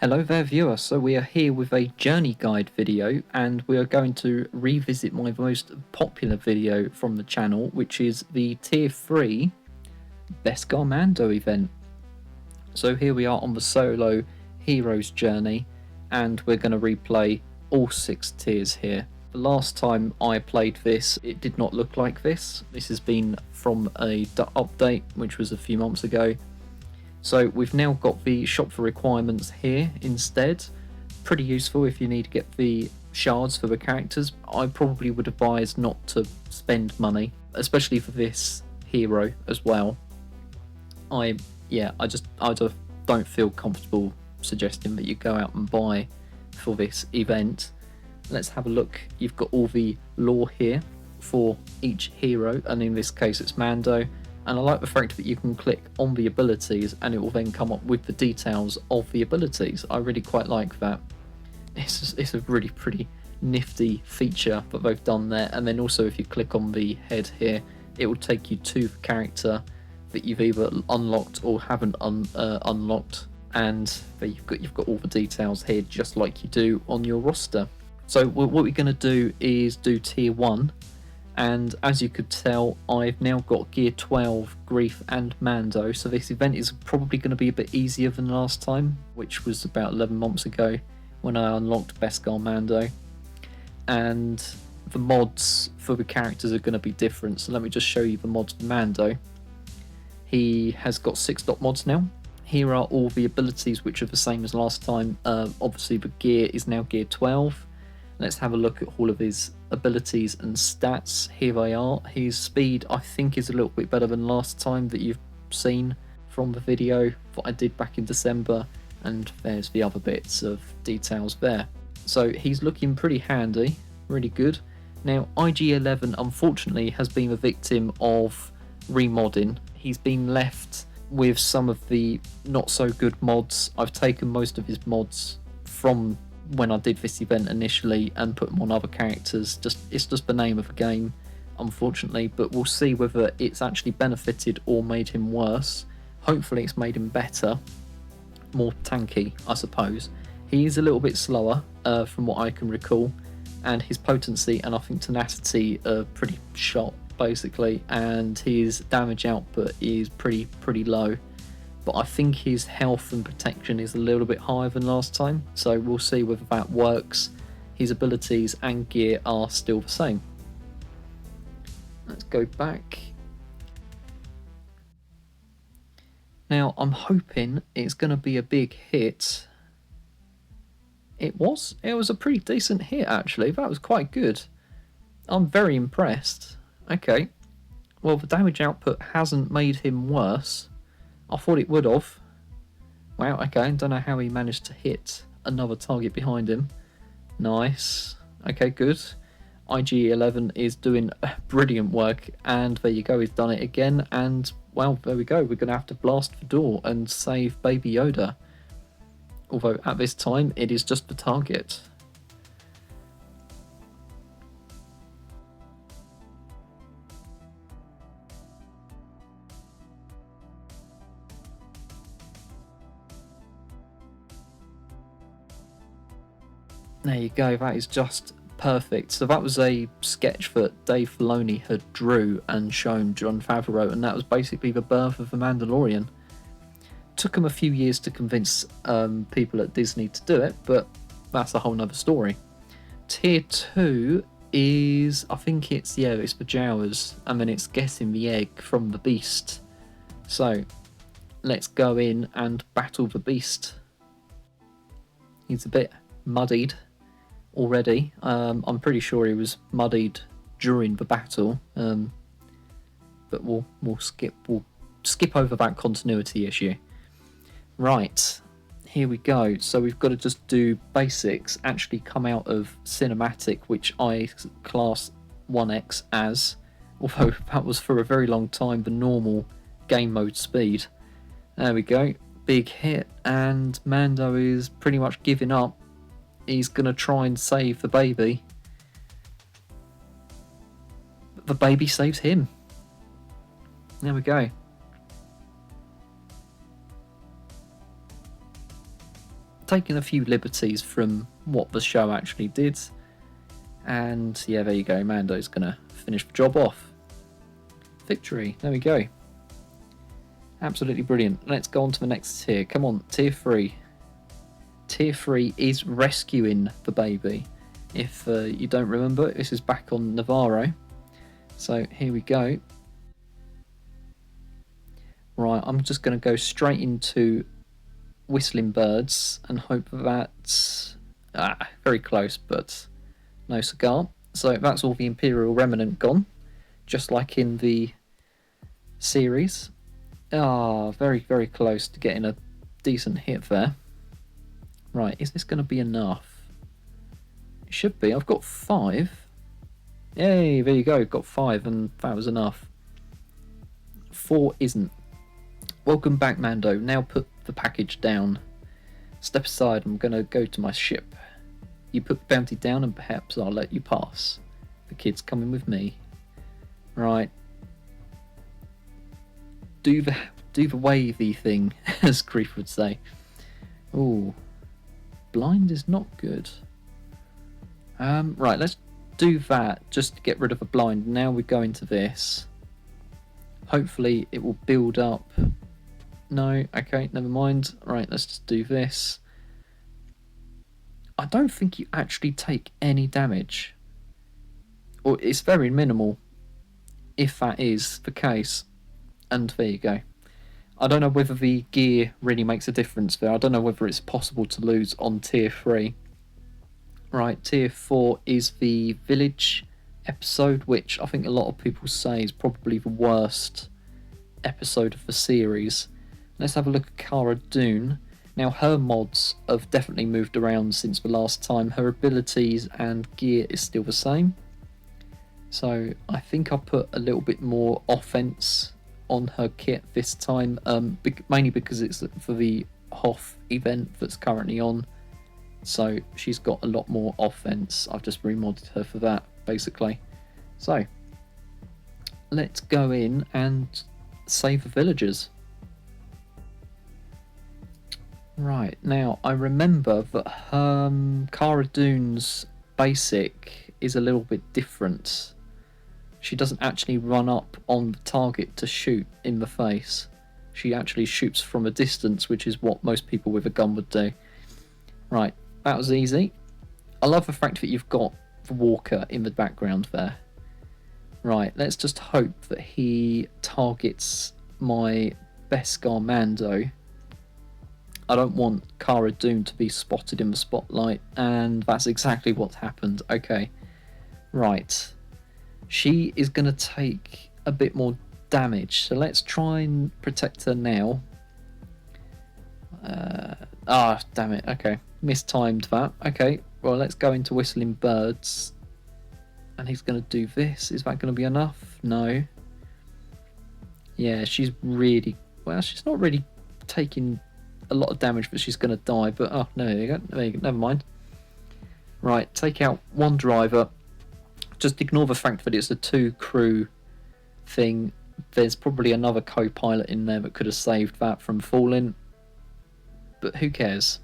Hello there viewer, so we are here with a journey guide video and we are going to revisit my most popular video from the channel, which is the tier 3 Beskar Mando event. So here we are on the solo heroes journey and we're going to replay all 6 tiers here. The last time I played this it did not look like this. This has been from a update which was a few months ago. So we've now got the shop for requirements here instead. Pretty useful if you need to get the shards for the characters. I probably would advise not to spend money, especially for this hero as well. I just don't feel comfortable suggesting that you go out and buy for this event. Let's have a look. You've got all the lore here for each hero, and in this case it's Mando. And I like the fact that you can click on the abilities and it will then come up with the details of the abilities. I really quite like that. It's a really pretty nifty feature that they've done there. And then also if you click on the head here, it will take you to the character that you've either unlocked or haven't unlocked. And you've got all the details here just like you do on your roster. So what we're going to do is do tier 1. And as you could tell, I've now got Gear 12, Grief and Mando, so this event is probably going to be a bit easier than last time, which was about 11 months ago when I unlocked Beskar Mando. And the mods for the characters are going to be different, so let me just show you the mods for Mando. He has got 6 dot mods now. Here are all the abilities which are the same as last time. Obviously the gear is now Gear 12. Let's have a look at all of his abilities and stats. Here they are. His speed I think is a little bit better than last time that you've seen from the video that I did back in December, and there's the other bits of details there. So he's looking pretty handy, really good. Now IG-11 unfortunately has been a victim of remodding. He's been left with some of the not so good mods. I've taken most of his mods from when I did this event initially and put them on other characters. It's just the name of the game, unfortunately, but we'll see whether it's actually benefited or made him worse. Hopefully it's made him better, more tanky I suppose. He is a little bit slower from what I can recall, and his potency and I think tenacity are pretty shot basically, and his damage output is pretty low. But I think his health and protection is a little bit higher than last time, so we'll see whether that works. His abilities and gear are still the same. Let's go back. Now I'm hoping it's going to be a big hit. It was a pretty decent hit actually. That was quite good. I'm very impressed. Okay, well the damage output hasn't made him worse. I thought it would have. Wow, okay, don't know how he managed to hit another target behind him. Nice. Okay, good. IG-11 is doing brilliant work, and there you go, he's done it again, and well, there we go, we're going to have to blast the door and save Baby Yoda. Although at this time, it is just the target. There you go, that is just perfect. So that was a sketch that Dave Filoni had drew and shown Jon Favreau, and that was basically the birth of The Mandalorian. Took him a few years to convince people at Disney to do it, but that's a whole nother story. Tier 2 is, I think it's the Jawas, and then it's getting the egg from the beast. So let's go in and battle the beast. He's a bit muddied, already. I'm pretty sure he was muddied during the battle, but we'll skip over that continuity issue. Right, here we go. So we've got to just do basics, actually come out of cinematic, which I class 1x as, although that was for a very long time the normal game mode speed. There we go, big hit, and Mando is pretty much giving up. He's going to try and save the baby. But the baby saves him. There we go. Taking a few liberties from what the show actually did. And yeah, there you go. Mando's going to finish the job off. Victory. There we go. Absolutely brilliant. Let's go on to the next tier. Come on, tier 3. Tier 3 is rescuing the baby. If you don't remember, this is back on Navarro. So here we go. Right, I'm just going to go straight into Whistling Birds and hope that... very close, but no cigar. So that's all the Imperial Remnant gone, just like in the series. Very, very close to getting a decent hit there. Right, is this going to be enough? It should be. I've got 5. Yay, there you go. Got 5, and that was enough. 4 isn't. Welcome back, Mando. Now put the package down. Step aside. I'm going to go to my ship. You put the bounty down, and perhaps I'll let you pass. The kid's coming with me. Right. Do the wavy thing, as Grief would say. Ooh. Blind is not good. Right, let's do that just to get rid of a blind. Now we go into this. Hopefully it will build up. No, okay, never mind. Right, let's just do this. I don't think you actually take any damage. Or it's very minimal, if that is the case. And there you go. I don't know whether the gear really makes a difference there. I don't know whether it's possible to lose on tier 3. Right, tier 4 is the village episode, which I think a lot of people say is probably the worst episode of the series. Let's have a look at Cara Dune. Now, her mods have definitely moved around since the last time. Her abilities and gear is still the same. So I think I put a little bit more offense on her kit this time, mainly because it's for the Hoth event that's currently on. So she's got a lot more offense. I've just remodded her for that, basically. So let's go in and save the villagers. Right, now I remember that Cara Dune's basic is a little bit different. She doesn't actually run up on the target to shoot in the face. She actually shoots from a distance, which is what most people with a gun would do. Right, that was easy. I love the fact that you've got the walker in the background there. Right, let's just hope that he targets my Beskar Mando. I don't want Cara Dune to be spotted in the spotlight, and that's exactly what happened. Okay, right. She is going to take a bit more damage, so let's try and protect her now. Damn it. Okay, mistimed that. Okay, well, let's go into Whistling Birds. And he's going to do this. Is that going to be enough? No. Yeah, she's really... Well, she's not really taking a lot of damage, but she's going to die. But, oh, no, there you go. There you go. Never mind. Right, take out one driver. Just ignore the fact that it's a 2-crew thing. There's probably another co-pilot in there that could have saved that from falling. But who cares?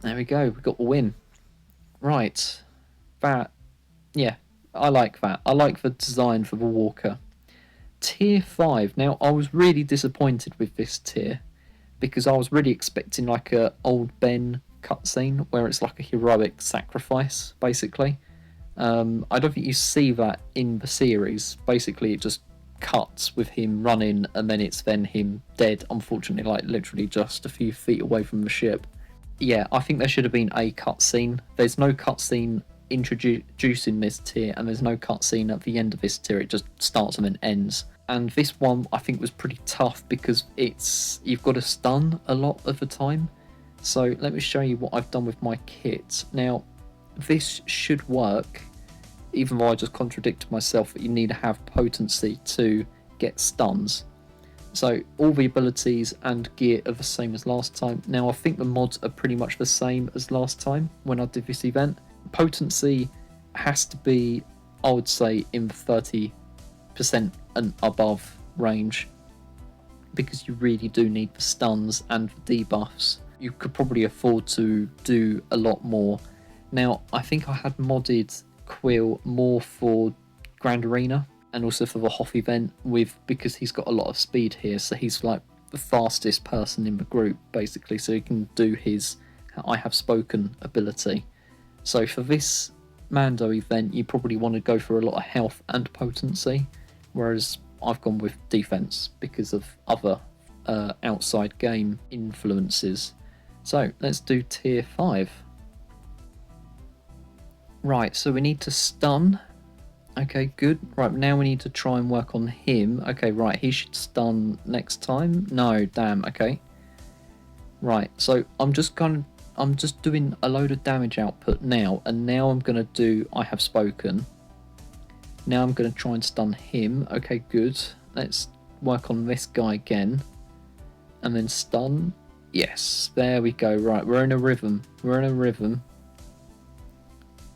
There we go. We got the win. Right. That, yeah, I like that. I like the design for the walker. Tier 5. Now, I was really disappointed with this tier because I was really expecting like a old Ben cutscene where it's like a heroic sacrifice, basically. I don't think you see that in the series. Basically, it just cuts with him running and then it's then him dead, unfortunately, like literally just a few feet away from the ship. Yeah, I think there should have been a cutscene. There's no cutscene introducing this tier, and there's no cutscene at the end of this tier. It just starts and then ends. And this one I think was pretty tough because you've got to stun a lot of the time. So let me show you what I've done with my kit. Now, this should work, even though I just contradicted myself that you need to have potency to get stuns. So all the abilities and gear are the same as last time. Now I think the mods are pretty much the same as last time when I did this event. Potency has to be, I would say, in the 30% and above range, because you really do need the stuns and the debuffs. You could probably afford to do a lot more. Now I think I had modded Quill more for Grand Arena and also for the Hoth event, because he's got a lot of speed here, so he's like the fastest person in the group basically, so he can do his I have spoken ability. So for this Mando event you probably want to go for a lot of health and potency, whereas I've gone with defense because of other outside game influences. So let's do tier 5. Right, so we need to stun. Okay, good. Right, now we need to try and work on him. Okay, right, he should stun next time. No, damn, okay. Right, so I'm just doing a load of damage output now, and now I'm gonna do I have spoken. Now I'm gonna try and stun him. Okay, good. Let's work on this guy again. And then stun. Yes, there we go. Right, we're in a rhythm. We're in a rhythm.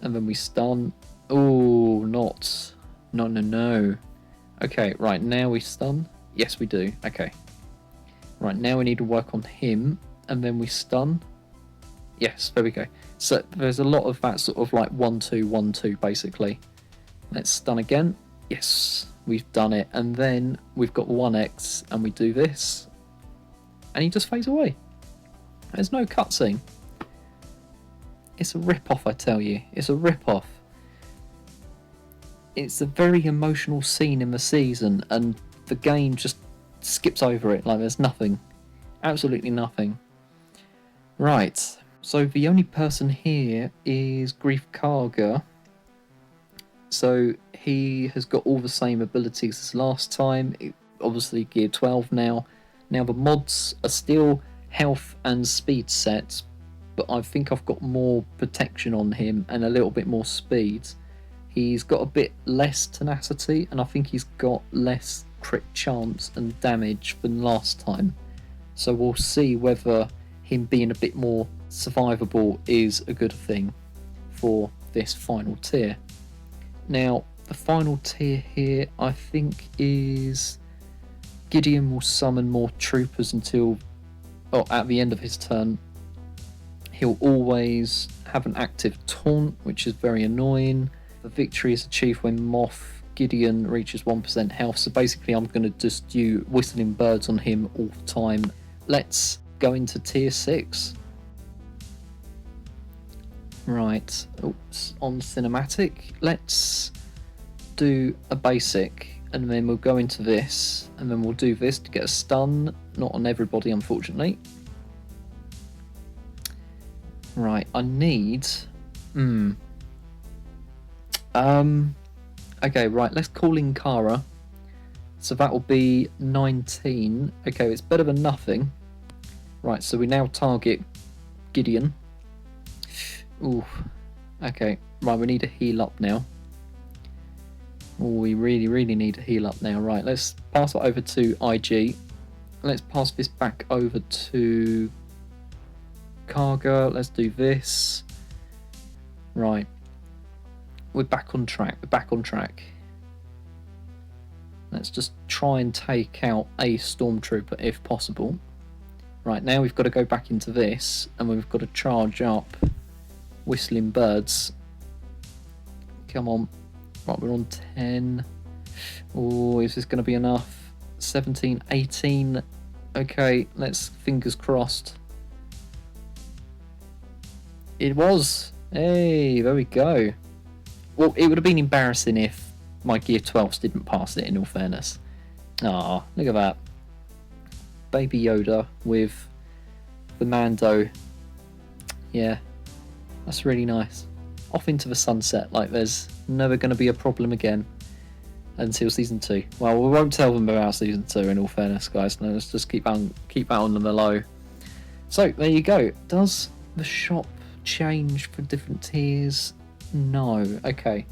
And then we stun. Oh, not. No, no, no. Okay, right, now we stun. Yes, we do. Okay. Right, now we need to work on him. And then we stun. Yes, there we go. So there's a lot of that sort of like 1-2, 1-2 basically. Let's stun again. Yes, we've done it. And then we've got 1x and we do this. And he just fades away. There's no cutscene. It's a rip-off, I tell you. It's a rip-off. It's a very emotional scene in the season, and the game just skips over it like there's nothing. Absolutely nothing. Right, so the only person here is Grief Karga. So he has got all the same abilities as last time. Obviously gear 12 now. Now the mods are still health and speed sets, but I think I've got more protection on him and a little bit more speed. He's got a bit less tenacity, and I think he's got less crit chance and damage than last time. So we'll see whether him being a bit more survivable is a good thing for this final tier. Now, the final tier here, I think, is Gideon will summon more troopers until, at the end of his turn. He'll always have an active taunt, which is very annoying. The victory is achieved when Moth Gideon reaches 1% health. So basically I'm going to just do Whistling Birds on him all the time. Let's go into tier 6. Right, oops, on cinematic. Let's do a basic, and then we'll go into this, and then we'll do this to get a stun. Not on everybody, unfortunately. Right, I need... Okay, right, let's call in Kara. So that will be 19. Okay, it's better than nothing. Right, so we now target Gideon. Ooh, okay. Right, we need to heal up now. Oh, we really, really need to heal up now. Right, let's pass it over to IG. Let's pass this back over to Karga. Let's do this. Right. We're back on track. We're back on track. Let's just try and take out a stormtrooper if possible. Right, now we've got to go back into this, and we've got to charge up Whistling Birds. Come on. Right, we're on 10. Oh, is this going to be enough? 17, 18. Okay, let's fingers crossed. It was. Hey, there we go. Well, it would have been embarrassing if my Gear 12s didn't pass it, in all fairness. Ah, look at that. Baby Yoda with the Mando Yeah, that's really nice. Off into the sunset, like there's never going to be a problem again until season 2. Well, we won't tell them about season 2 in all fairness, guys. No, let's just keep that on the low. So there you go. Does the shop change for different tiers? No. Okay.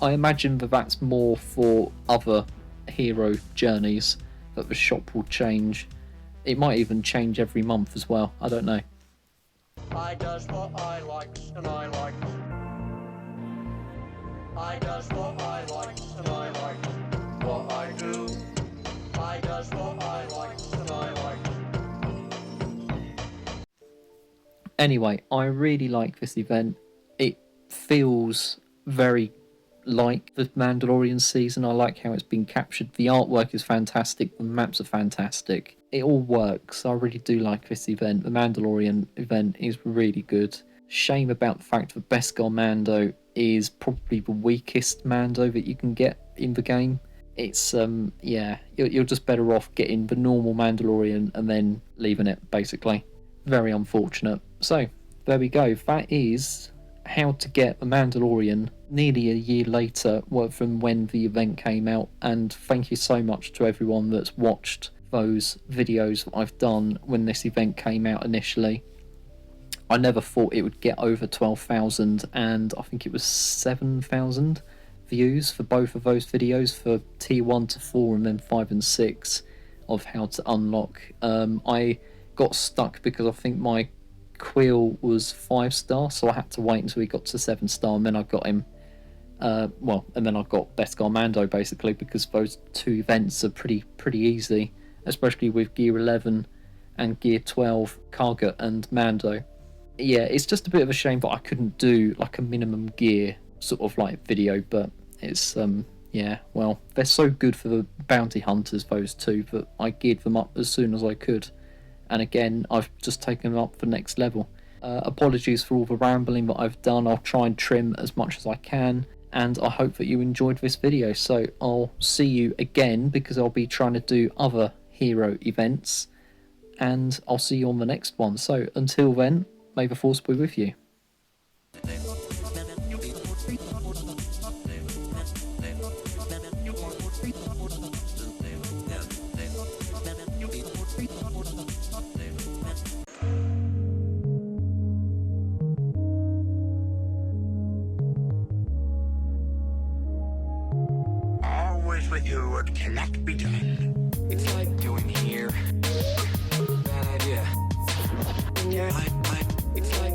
I imagine that that's more for other hero journeys, that the shop will change. It might even change every month as well. I don't know. I does what I likes and I likes. I does what I likes and I likes. What I do. I does what I likes and I likes. Anyway, I really like this event. It feels very like the Mandalorian season. I like how it's been captured. The artwork is fantastic. The maps are fantastic. It all works. I really do like this event. The Mandalorian event is really good. Shame about the fact that Beskar Mando is probably the weakest Mando that you can get in the game. It's yeah, you're just better off getting the normal Mandalorian and then leaving it, basically. Very unfortunate. So there we go. That is how to get the Mandalorian nearly a year later from when the event came out. And thank you so much to everyone that's watched those videos that I've done when this event came out initially. I never thought it would get over 12,000, and I think it was 7,000 views for both of those videos, for tier 1 to 4 and then 5 and 6 of how to unlock. I got stuck because I think my Quill was 5-star, so I had to wait until he got to 7-star, and then I got him. And then I got Beskar Mando, basically, because those two events are pretty easy, especially with Gear 11 and Gear 12, Karga and Mando. Yeah, it's just a bit of a shame that I couldn't do like a minimum gear sort of like video, but it's yeah, well, they're so good for the bounty hunters, those two, that I geared them up as soon as I could. And again, I've just taken them up for next level. Apologies for all the rambling that I've done. I'll try and trim as much as I can, and I hope that you enjoyed this video. So I'll see you again, because I'll be trying to do other hero events, and I'll see you on the next one. So until then, may the force be with you. Always with you, it cannot be done. It's like doing here. Bad idea. Yeah, it's like